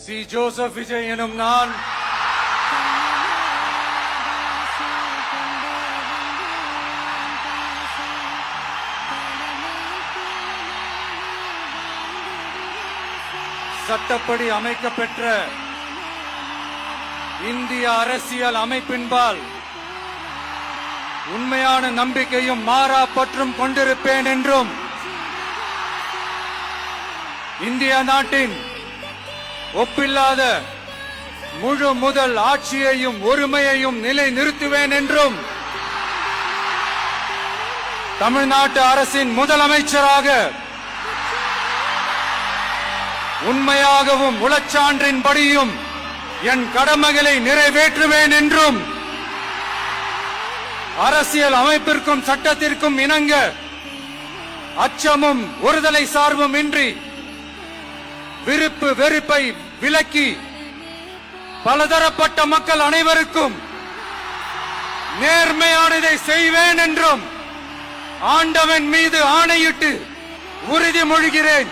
C Joseph Vijay எனும் நான் சட்டப்படி அமைக்கப்பெற்ற இந்திய அரசியல் அமைப்பின்பால் உண்மையான நம்பிக்கையும் மாறா பற்றும் கொண்டிருப்பேன் என்றும் இந்திய நாட்டின் ஒப்பில்லாத முழு முதல் ஆட்சியையும் ஒருமையையும் நிலை நிறுத்துவேன் என்றும் தமிழ்நாட்டு அரசின் முதலமைச்சராக உண்மையாகவும் உளச்சான்றின்படியும் என் கடமைகளை நிறைவேற்றுவேன் என்றும் அரசியல் அமைப்பிற்கும் சட்டத்திற்கும் இணங்க அச்சமும் ஒருதலை சார்பும் இன்றி விருப்பு வெறுப்பை விலக்கி பலதரப்பட்ட மக்கள் அனைவருக்கும் நேர்மையானதை செய்வேன் என்றும் ஆண்டவன் மீது ஆணையிட்டு உறுதிமொழிகிறேன்.